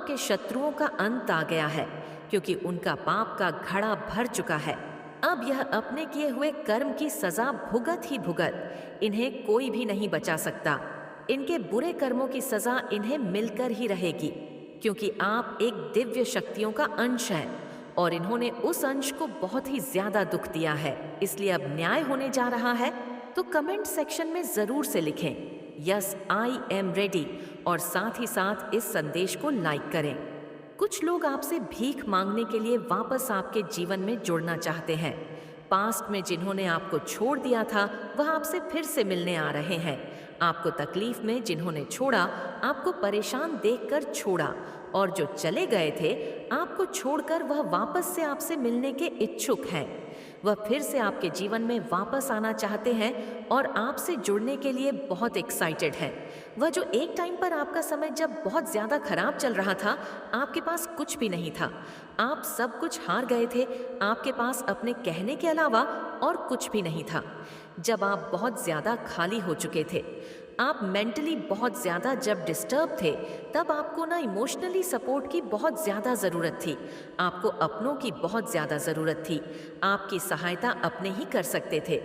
आपके शत्रुओं का अंत आ गया है, क्योंकि उनका पाप का घड़ा भर चुका है। अब यह अपने किए हुए कर्म की सजा भुगत ही भुगत, इन्हें कोई भी नहीं बचा सकता। इनके बुरे कर्मों की सजा इन्हें मिलकर ही रहेगी, क्योंकि आप एक दिव्य शक्तियों का अंश हैं और इन्होंने उस अंश को बहुत ही ज्यादा दुख दिया है। इसलिए अब न्याय होने जा रहा है। तो कमेंट सेक्शन में जरूर से लिखें यस आई एम रेडी और साथ ही साथ इस संदेश को लाइक करें। कुछ लोग आपसे भीख मांगने के लिए वापस आपके जीवन में जुड़ना चाहते हैं। पास्ट में जिन्होंने आपको छोड़ दिया था वह आपसे फिर से मिलने आ रहे हैं। आपको तकलीफ में जिन्होंने छोड़ा, आपको परेशान देखकर छोड़ा, और जो चले गए थे आपको छोड़कर, वह वापस से आपसे मिलने के इच्छुक हैं। वह फिर से आपके जीवन में वापस आना चाहते हैं और आपसे जुड़ने के लिए बहुत एक्साइटेड हैं। वह जो एक टाइम पर आपका समय जब बहुत ज़्यादा खराब चल रहा था, आपके पास कुछ भी नहीं था, आप सब कुछ हार गए थे, आपके पास अपने कहने के अलावा और कुछ भी नहीं था। जब आप बहुत ज़्यादा खाली हो चुके थे, आप मेंटली बहुत ज़्यादा जब डिस्टर्ब थे, तब आपको ना इमोशनली सपोर्ट की बहुत ज़्यादा ज़रूरत थी, आपको अपनों की बहुत ज़्यादा ज़रूरत थी, आपकी सहायता अपने ही कर सकते थे।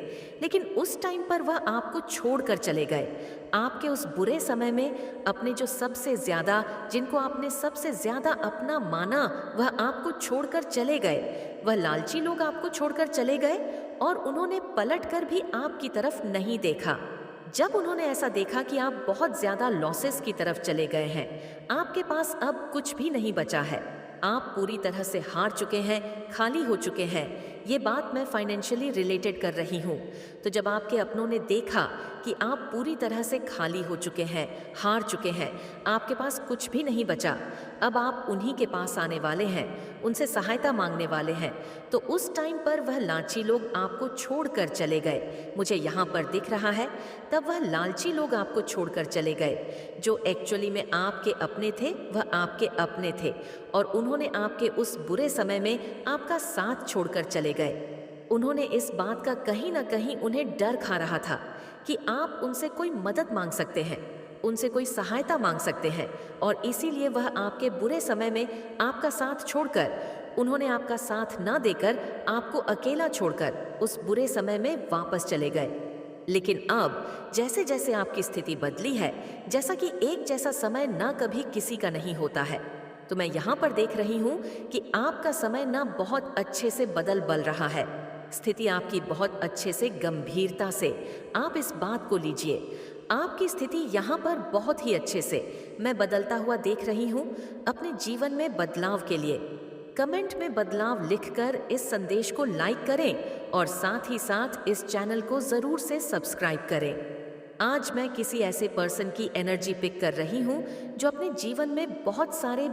लेकिन उस टाइम पर वह आपको छोड़कर चले गए। आपके उस बुरे समय में अपने जो सबसे ज़्यादा, जिनको आपने सबसे ज़्यादा अपना माना, वह आपको छोड़कर चले गए। वह लालची लोग आपको छोड़कर चले गए और उन्होंने पलट कर भी आपकी तरफ नहीं देखा। जब उन्होंने ऐसा देखा कि आप बहुत ज़्यादा लॉसेस की तरफ चले गए हैं, आपके पास अब कुछ भी नहीं बचा है, आप पूरी तरह से हार चुके हैं, खाली हो चुके हैं। ये बात मैं फाइनेंशियली रिलेटेड कर रही हूँ। तो जब आपके अपनों ने देखा कि आप पूरी तरह से खाली हो चुके हैं, हार चुके हैं, आपके पास कुछ भी नहीं बचा, अब आप उन्हीं के पास आने वाले हैं, उनसे सहायता मांगने वाले हैं, तो उस टाइम पर वह लालची लोग आपको छोड़कर चले गए। मुझे यहाँ पर दिख रहा है, तब वह लालची लोग आपको छोड़कर चले गए। जो एक्चुअली में आपके अपने थे, वह आपके अपने थे और उन्होंने आपके उस बुरे समय में आपका साथ छोड़कर चले गए। उन्होंने इस बात का कहीं ना कहीं उन्हें डर खा रहा था कि आप उनसे कोई मदद मांग सकते हैं, उनसे कोई सहायता मांग सकते हैं, और इसीलिए वह आपके बुरे समय में आपका साथ छोड़कर, उन्होंने आपका साथ ना देकर आपको अकेला छोड़कर उस बुरे समय में वापस चले गए। लेकिन अब जैसे जैसे आपकी स्थिति बदली है, जैसा कि एक जैसा समय ना कभी किसी का नहीं होता है, तो मैं यहाँ पर देख रही हूँ कि आपका समय ना बहुत अच्छे से बदल रहा है। स्थिति आपकी बहुत अच्छे से, गंभीरता से आप इस बात को लीजिए। आपकी स्थिति यहाँ पर बहुत ही अच्छे से मैं बदलता हुआ देख रही हूँ। अपने जीवन में बदलाव के लिए कमेंट में बदलाव लिखकर इस संदेश को लाइक करें और साथ ही साथ इस चैनल को जरूर से सब्सक्राइब करें। आज मैं किसी ऐसे पर्सन की एनर्जी पिक कर रही हूँ जो अपने जीवन में बहुत सारे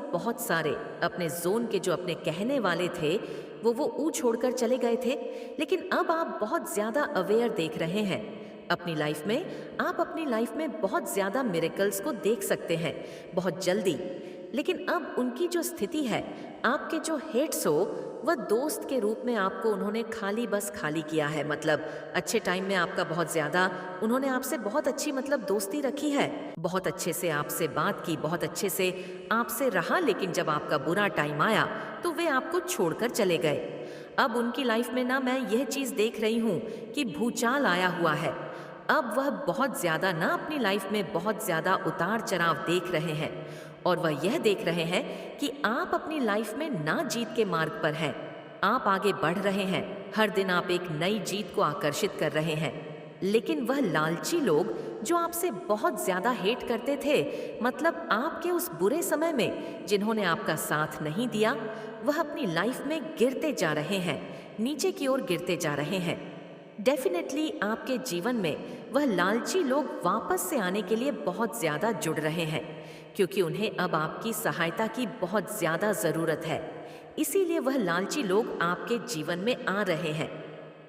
अपने जोन के, जो अपने कहने वाले थे, वो ऊ छोड़कर चले गए थे। लेकिन अब आप बहुत ज्यादा अवेयर देख रहे हैं अपनी लाइफ में। आप अपनी लाइफ में बहुत ज्यादा मिरेकल्स को देख सकते हैं बहुत जल्दी। लेकिन अब उनकी जो स्थिति है, आपके जो हेट्स हो, वह दोस्त के रूप में आपको उन्होंने बस खाली किया है। मतलब अच्छे टाइम में आपका बहुत ज़्यादा, उन्होंने आपसे बहुत अच्छी मतलब दोस्ती रखी है, बहुत अच्छे से आपसे बात की, बहुत अच्छे से आपसे रहा। लेकिन जब आपका बुरा टाइम आया तो वे आपको छोड़कर चले गए। अब उनकी लाइफ में ना मैं यह चीज़ देख रही हूँ कि भूचाल आया हुआ है। अब वह बहुत ज़्यादा ना अपनी लाइफ में बहुत ज़्यादा उतार चढ़ाव देख रहे हैं और वह यह देख रहे हैं कि आप अपनी लाइफ में ना जीत के मार्ग पर हैं। आप आगे बढ़ रहे हैं, हर दिन आप एक नई जीत को आकर्षित कर रहे हैं। लेकिन वह लालची लोग जो आपसे बहुत ज्यादा हेट करते थे, मतलब आपके उस बुरे समय में जिन्होंने आपका साथ नहीं दिया, वह अपनी लाइफ में गिरते जा रहे हैं, नीचे की ओर गिरते जा रहे हैं। डेफिनेटली आपके जीवन में वह लालची लोग वापस से आने के लिए बहुत ज्यादा जुड़ रहे हैं, क्योंकि उन्हें अब आपकी सहायता की बहुत ज्यादा जरूरत है। इसीलिए वह लालची लोग आपके जीवन में आ रहे हैं।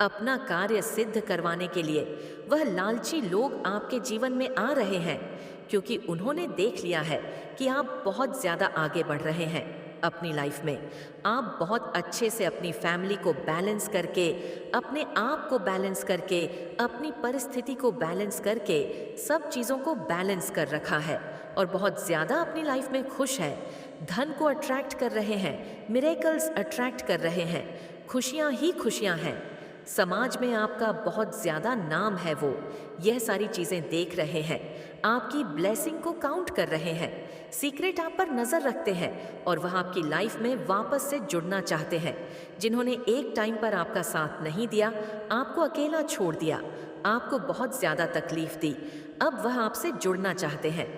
अपना कार्य सिद्ध करवाने के लिए वह लालची लोग आपके जीवन में आ रहे हैं, क्योंकि उन्होंने देख लिया है कि आप बहुत ज्यादा आगे बढ़ रहे हैं अपनी लाइफ में। आप बहुत अच्छे से अपनी फैमिली को बैलेंस करके, अपने आप को बैलेंस करके, अपनी परिस्थिति को बैलेंस करके, सब चीज़ों को बैलेंस कर रखा है और बहुत ज़्यादा अपनी लाइफ में खुश है। धन को अट्रैक्ट कर रहे हैं, मिरेकल्स अट्रैक्ट कर रहे हैं, खुशियाँ ही खुशियाँ हैं। समाज में आपका बहुत ज़्यादा नाम है, वो यह सारी चीज़ें देख रहे हैं, आपकी ब्लेसिंग को काउंट कर रहे हैं, सीक्रेट आप पर नज़र रखते हैं और वह आपकी लाइफ में वापस से जुड़ना चाहते हैं। जिन्होंने एक टाइम पर आपका साथ नहीं दिया, आपको अकेला छोड़ दिया, आपको बहुत ज़्यादा तकलीफ दी, अब वह आपसे जुड़ना चाहते हैं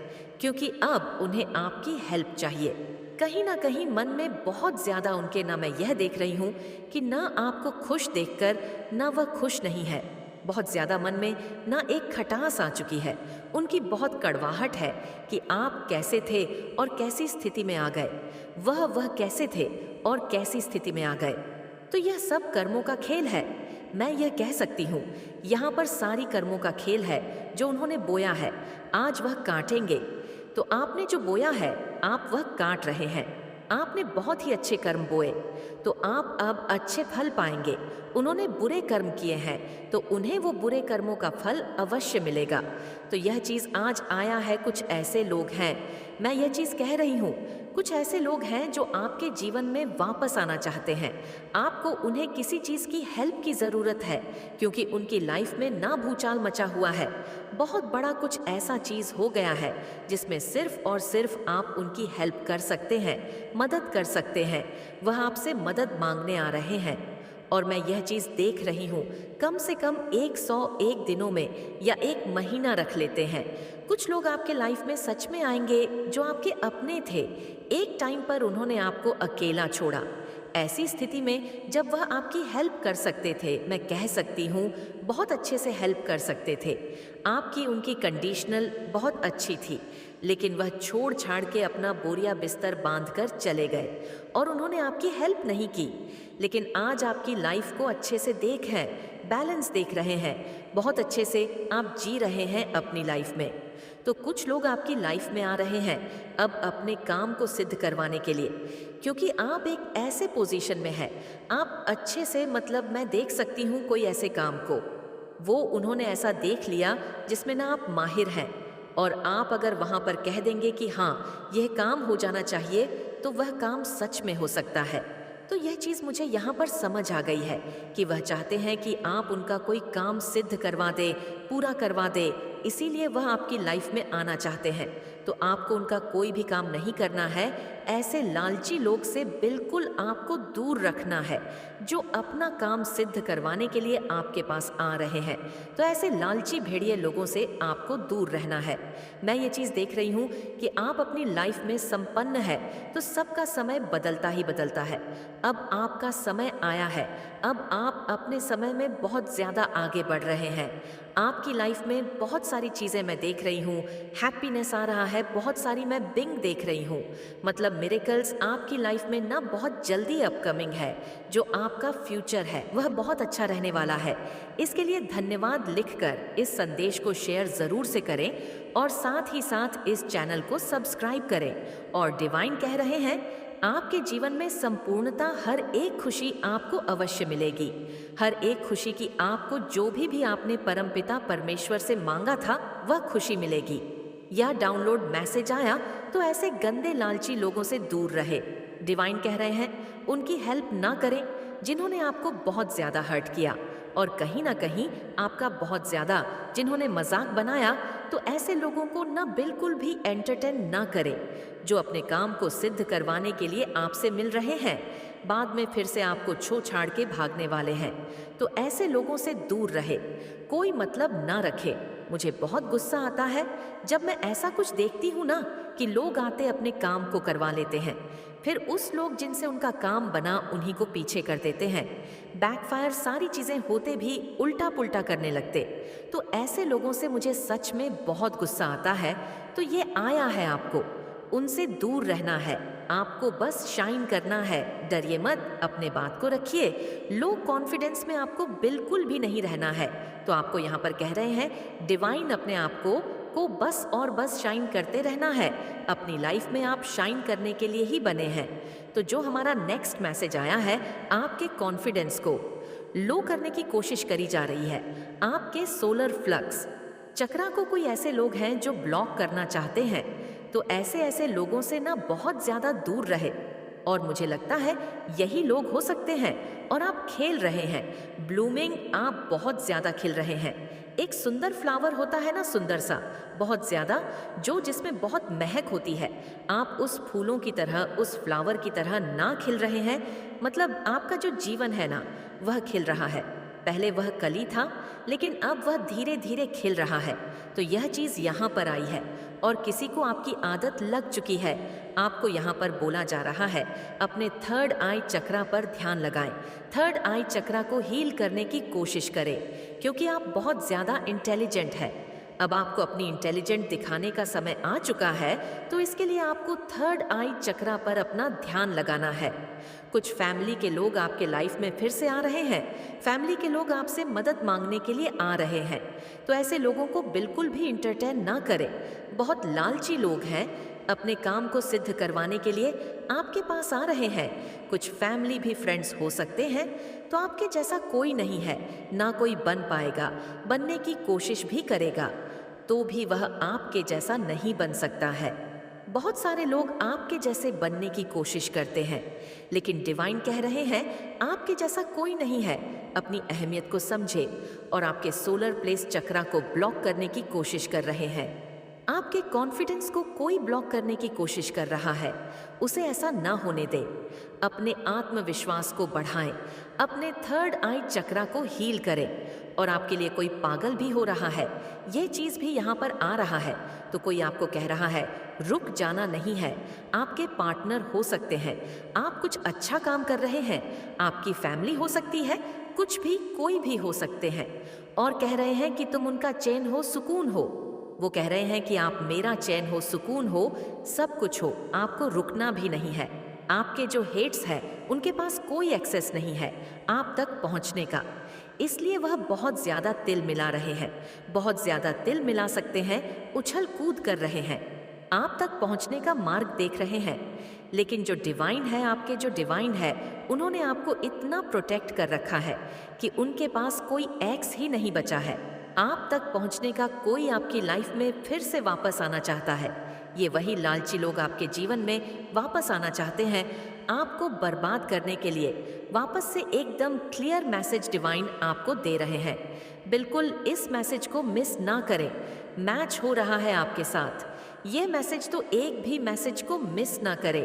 क्योंकि अब उन्हें आपकी हेल्प चाहिए। कहीं ना कहीं मन में बहुत ज़्यादा उनके ना मैं यह देख रही हूँ कि ना आपको खुश देखकर ना वह खुश नहीं है। बहुत ज़्यादा मन में ना एक खटास आ चुकी है, उनकी बहुत कड़वाहट है कि आप कैसे थे और कैसी स्थिति में आ गए, वह कैसे थे और कैसी स्थिति में आ गए। तो यह सब कर्मों का खेल है, मैं यह कह सकती हूँ। यहाँ पर सारी कर्मों का खेल है जो उन्होंने बोया है, आज वह काटेंगे। तो आपने जो बोया है आप वह काट रहे हैं। आपने बहुत ही अच्छे कर्म बोए तो आप अब अच्छे फल पाएंगे। उन्होंने बुरे कर्म किए हैं तो उन्हें वो बुरे कर्मों का फल अवश्य मिलेगा। तो यह चीज़ आज आया है, कुछ ऐसे लोग हैं, मैं यह चीज़ कह रही हूँ, कुछ ऐसे लोग हैं जो आपके जीवन में वापस आना चाहते हैं। आपको उन्हें किसी चीज़ की हेल्प की ज़रूरत है क्योंकि उनकी लाइफ में ना भूचाल मचा हुआ है, बहुत बड़ा कुछ ऐसा चीज़ हो गया है जिसमें सिर्फ और सिर्फ आप उनकी हेल्प कर सकते हैं, मदद कर सकते हैं। वह आपसे मदद मांगने आ रहे हैं और मैं यह चीज़ देख रही हूँ, कम से कम 101 दिनों में या एक महीना रख लेते हैं। कुछ लोग आपके लाइफ में सच में आएंगे जो आपके अपने थे, एक टाइम पर उन्होंने आपको अकेला छोड़ा। ऐसी स्थिति में जब वह आपकी हेल्प कर सकते थे, मैं कह सकती हूँ बहुत अच्छे से हेल्प कर सकते थे, आपकी उनकी कंडीशनल बहुत अच्छी थी, लेकिन वह छोड़ छाड़ के अपना बोरिया बिस्तर बांधकर चले गए और उन्होंने आपकी हेल्प नहीं की। लेकिन आज आपकी लाइफ को अच्छे से देख हैं, बैलेंस देख रहे हैं, बहुत अच्छे से आप जी रहे हैं अपनी लाइफ में। तो कुछ लोग आपकी लाइफ में आ रहे हैं अब अपने काम को सिद्ध करवाने के लिए, क्योंकि आप एक ऐसे पोजीशन में हैं, आप अच्छे से, मतलब मैं देख सकती हूँ कोई ऐसे काम को, वो उन्होंने ऐसा देख लिया जिसमें ना आप माहिर हैं और आप अगर वहाँ पर कह देंगे कि हाँ यह काम हो जाना चाहिए तो वह काम सच में हो सकता है। तो यह चीज़ मुझे यहाँ पर समझ आ गई है कि वह चाहते हैं कि आप उनका कोई काम सिद्ध करवा दे, पूरा करवा दे, इसीलिए वह आपकी लाइफ में आना चाहते हैं। तो आपको उनका कोई भी काम नहीं करना है, ऐसे लालची लोग से बिल्कुल आपको दूर रखना है जो अपना काम सिद्ध करवाने के लिए आपके पास आ रहे हैं। तो ऐसे लालची भेड़िए लोगों से आपको दूर रहना है। मैं ये चीज़ देख रही हूँ कि आप अपनी लाइफ में संपन्न है तो सबका समय बदलता ही बदलता है। अब आपका समय आया है, अब आप अपने समय में बहुत ज़्यादा आगे बढ़ रहे हैं। आपकी लाइफ में बहुत सारी चीज़ें मैं देख रही हूँ, हैप्पीनेस आ रहा है, बहुत सारी मैं बिंग देख रही हूँ, मतलब मिरेकल्स आपकी लाइफ में ना बहुत जल्दी अपकमिंग है। जो आपका फ्यूचर है वह बहुत अच्छा रहने वाला है। इसके लिए धन्यवाद लिखकर इस संदेश को शेयर ज़रूर से करें और साथ ही साथ इस चैनल को सब्सक्राइब करें। और डिवाइन कह रहे हैं आपके जीवन में संपूर्णता, हर एक खुशी आपको अवश्य मिलेगी। हर एक खुशी की आपको जो भी आपने परमपिता परमेश्वर से मांगा था वह खुशी मिलेगी। या डाउनलोड मैसेज आया तो ऐसे गंदे लालची लोगों से दूर रहे। डिवाइन कह रहे हैं उनकी हेल्प ना करें जिन्होंने आपको बहुत ज़्यादा हर्ट किया और कहीं ना कहीं आपका बहुत ज़्यादा जिन्होंने मजाक बनाया। तो ऐसे लोगों को ना बिल्कुल भी एंटरटेन ना करें जो अपने काम को सिद्ध करवाने के लिए आपसे मिल रहे हैं, बाद में फिर से आपको छो छाड़ के भागने वाले हैं। तो ऐसे लोगों से दूर रहे, कोई मतलब ना रखे। मुझे बहुत गुस्सा आता है जब मैं ऐसा कुछ देखती हूँ ना कि लोग आते अपने काम को करवा लेते हैं, फिर उस लोग जिनसे उनका काम बना उन्हीं को पीछे कर देते हैं, बैकफायर सारी चीज़ें होते भी उल्टा पुल्टा करने लगते। तो ऐसे लोगों से मुझे सच में बहुत गुस्सा आता है। तो ये आया है आपको, उनसे दूर रहना है, आपको बस शाइन करना है। डरिए मत, अपने बात को रखिए। लो कॉन्फिडेंस में आपको बिल्कुल भी नहीं रहना है। तो आपको यहाँ पर कह रहे हैं डिवाइन अपने आप को बस और बस शाइन करते रहना है। अपनी लाइफ में आप शाइन करने के लिए ही बने हैं। तो जो हमारा नेक्स्ट मैसेज आया है, आपके कॉन्फिडेंस को लो करने की कोशिश करी जा रही है। आपके सोलर फ्लक्स चक्रा को कोई ऐसे लोग हैं जो ब्लॉक करना चाहते हैं। तो ऐसे ऐसे लोगों से ना बहुत ज़्यादा दूर रहे। और मुझे लगता है यही लोग हो सकते हैं। और आप खेल रहे हैं, ब्लूमिंग, आप बहुत ज़्यादा खिल रहे हैं। एक सुंदर फ्लावर होता है ना, सुंदर सा, बहुत ज़्यादा, जो जिसमें बहुत महक होती है। आप उस फूलों की तरह, उस फ्लावर की तरह ना खिल रहे हैं। मतलब आपका जो जीवन है ना, वह खिल रहा है। पहले वह कली था, लेकिन अब वह धीरे धीरे खिल रहा है। तो यह चीज़ यहाँ पर आई है और किसी को आपकी आदत लग चुकी है। आपको यहाँ पर बोला जा रहा है, अपने थर्ड आई चक्रा पर ध्यान लगाएं। थर्ड आई चक्रा को हील करने की कोशिश करें, क्योंकि आप बहुत ज़्यादा इंटेलिजेंट है। अब आपको अपनी इंटेलिजेंट दिखाने का समय आ चुका है, तो इसके लिए आपको थर्ड आई चक्रा पर अपना ध्यान लगाना है। कुछ फैमिली के लोग आपके लाइफ में फिर से आ रहे हैं। फैमिली के लोग आपसे मदद मांगने के लिए आ रहे हैं। तो ऐसे लोगों को बिल्कुल भी इंटरटेन ना करें। बहुत लालची लोग हैं, अपने काम को सिद्ध करवाने के लिए आपके पास आ रहे हैं। कुछ फैमिली भी फ्रेंड्स हो सकते हैं। तो आपके जैसा कोई नहीं है, ना कोई बन पाएगा। बनने की कोशिश भी करेगा तो भी वह आपके जैसा नहीं बन सकता है। बहुत सारे लोग आपके जैसे बनने की कोशिश करते हैं, लेकिन डिवाइन कह रहे हैं आपके जैसा कोई नहीं है। अपनी अहमियत को समझे और आपके सोलर प्लेस चक्रा को ब्लॉक करने की कोशिश कर रहे हैं। आपके कॉन्फिडेंस को कोई ब्लॉक करने की कोशिश कर रहा है, उसे ऐसा ना होने दे। अपने आत्मविश्वास को बढ़ाएं, अपने थर्ड आई चक्रा को हील करें। और आपके लिए कोई पागल भी हो रहा है, ये चीज़ भी यहाँ पर आ रहा है। तो कोई आपको कह रहा है रुक जाना नहीं है। आपके पार्टनर हो सकते हैं, आप कुछ अच्छा काम कर रहे हैं, आपकी फैमिली हो सकती है, कुछ भी, कोई भी हो सकते हैं। और कह रहे हैं कि तुम उनका चैन हो, सुकून हो। वो कह रहे हैं कि आप मेरा चैन हो, सुकून हो, सब कुछ हो, आपको रुकना भी नहीं है। आपके जो हेट्स हैं उनके पास कोई एक्सेस नहीं है आप तक पहुंचने का। इसलिए वह बहुत ज़्यादा तिल मिला रहे हैं, बहुत ज़्यादा तिल मिला सकते हैं, उछल कूद कर रहे हैं, आप तक पहुंचने का मार्ग देख रहे हैं। लेकिन जो डिवाइन है, आपके जो डिवाइन है, उन्होंने आपको इतना प्रोटेक्ट कर रखा है कि उनके पास कोई एक्स ही नहीं बचा है। आप तक पहुंचने का कोई आपकी लाइफ में फिर से वापस आना चाहता है। ये वही लालची लोग आपके जीवन में वापस आना चाहते हैं, आपको बर्बाद करने के लिए। वापस से एकदम क्लियर मैसेज डिवाइन आपको दे रहे हैं। बिल्कुल इस मैसेज को मिस ना करें। मैच हो रहा है आपके साथ ये मैसेज, तो एक भी मैसेज को मिस ना करें।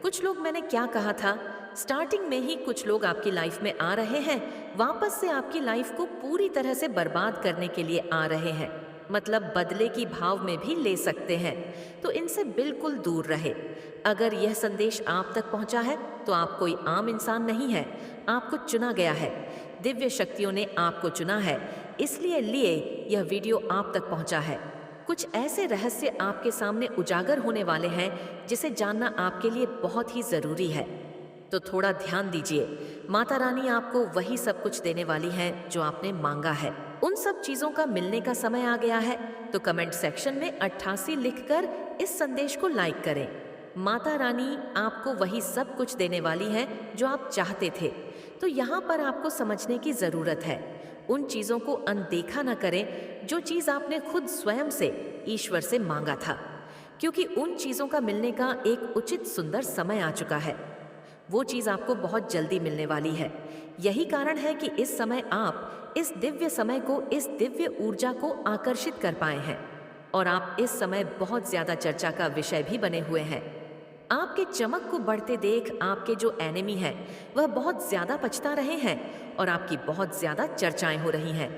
कुछ लोग, मैंने क्या कहा था, स्टार्टिंग में ही कुछ लोग आपकी लाइफ में आ रहे हैं, वापस से आपकी लाइफ को पूरी तरह से बर्बाद करने के लिए आ रहे हैं। मतलब बदले की भाव में भी ले सकते हैं। तो इनसे बिल्कुल दूर रहे। अगर यह संदेश आप तक पहुंचा है तो आप कोई आम इंसान नहीं है, आपको चुना गया है। दिव्य शक्तियों ने आपको चुना है, इसलिए यह वीडियो आप तक पहुंचा है। कुछ ऐसे रहस्य आपके सामने उजागर होने वाले हैं जिसे जानना आपके लिए बहुत ही ज़रूरी है। तो थोड़ा ध्यान दीजिए। माता रानी आपको वही सब कुछ देने वाली है जो आपने मांगा है। उन सब चीज़ों का मिलने का समय आ गया है। तो कमेंट सेक्शन में 88 लिखकर इस संदेश को लाइक करें। माता रानी आपको वही सब कुछ देने वाली है जो आप चाहते थे। तो यहाँ पर आपको समझने की ज़रूरत है। उन चीज़ों को अनदेखा न करें जो चीज़ आपने खुद स्वयं से ईश्वर से मांगा था, क्योंकि उन चीज़ों का मिलने का एक उचित सुंदर समय आ चुका है। वो चीज़ आपको बहुत जल्दी मिलने वाली है। यही कारण है कि इस समय आप इस दिव्य समय को, इस दिव्य ऊर्जा को आकर्षित कर पाए हैं। और आप इस समय बहुत ज़्यादा चर्चा का विषय भी बने हुए हैं। आपके चमक को बढ़ते देख आपके जो एनिमी हैं वह बहुत ज़्यादा पछता रहे हैं और आपकी बहुत ज़्यादा चर्चाएं हो रही हैं।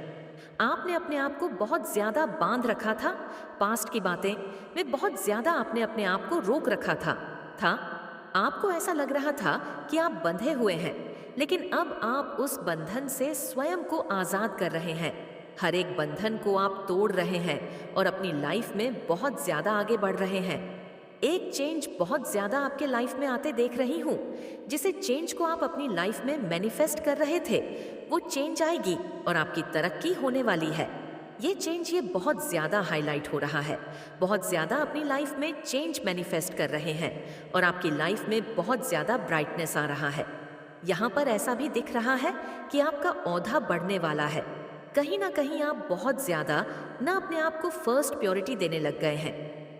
आपने अपने आप को बहुत ज़्यादा बांध रखा था, पास्ट की बातें में बहुत ज़्यादा आपने अपने आप को रोक रखा था। आपको ऐसा लग रहा था कि आप बंधे हुए हैं, लेकिन अब आप उस बंधन से स्वयं को आज़ाद कर रहे हैं। हर एक बंधन को आप तोड़ रहे हैं और अपनी लाइफ में बहुत ज़्यादा आगे बढ़ रहे हैं। एक चेंज बहुत ज़्यादा आपके लाइफ में आते देख रही हूँ। जिसे चेंज को आप अपनी लाइफ में मैनिफेस्ट कर रहे थे, वो चेंज आएगी और आपकी तरक्की होने वाली है। ये चेंज, ये बहुत ज़्यादा हाईलाइट हो रहा है। बहुत ज़्यादा अपनी लाइफ में चेंज मैनिफेस्ट कर रहे हैं और आपकी लाइफ में बहुत ज़्यादा ब्राइटनेस आ रहा है। यहाँ पर ऐसा भी दिख रहा है कि आपका औधा बढ़ने वाला है। कहीं ना कहीं आप बहुत ज़्यादा ना अपने आप को फर्स्ट प्रायोरिटी देने लग गए हैं।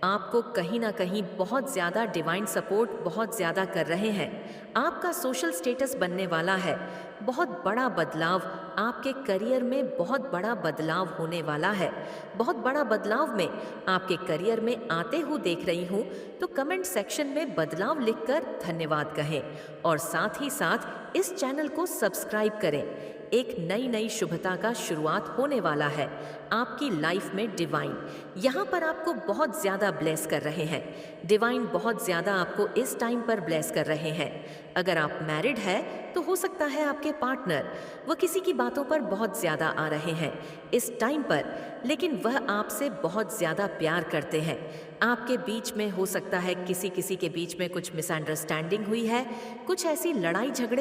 आपको कहीं ना कहीं बहुत ज़्यादा डिवाइन सपोर्ट बहुत ज़्यादा कर रहे हैं। आपका सोशल स्टेटस बनने वाला है। बहुत बड़ा बदलाव आपके करियर में, बहुत बड़ा बदलाव होने वाला है। बहुत बड़ा बदलाव में आपके करियर में आते हुए देख रही हूँ, तो कमेंट सेक्शन में बदलाव लिखकर धन्यवाद कहें और साथ ही साथ इस चैनल को सब्सक्राइब करें। एक नई नई शुभता का शुरुआत होने वाला है आपकी लाइफ में। डिवाइन यहाँ पर आपको बहुत ज़्यादा ब्लेस कर रहे हैं। डिवाइन बहुत ज़्यादा आपको इस टाइम पर ब्लेस कर रहे हैं। अगर आप मैरिड है तो हो सकता है आपके पार्टनर वो किसी की बातों पर बहुत ज़्यादा आ रहे हैं इस टाइम पर, लेकिन वह आपसे बहुत ज़्यादा प्यार करते हैं। आपके बीच में हो सकता है किसी किसी के बीच में कुछ मिसअंडरस्टैंडिंग हुई है, कुछ ऐसी लड़ाई झगड़े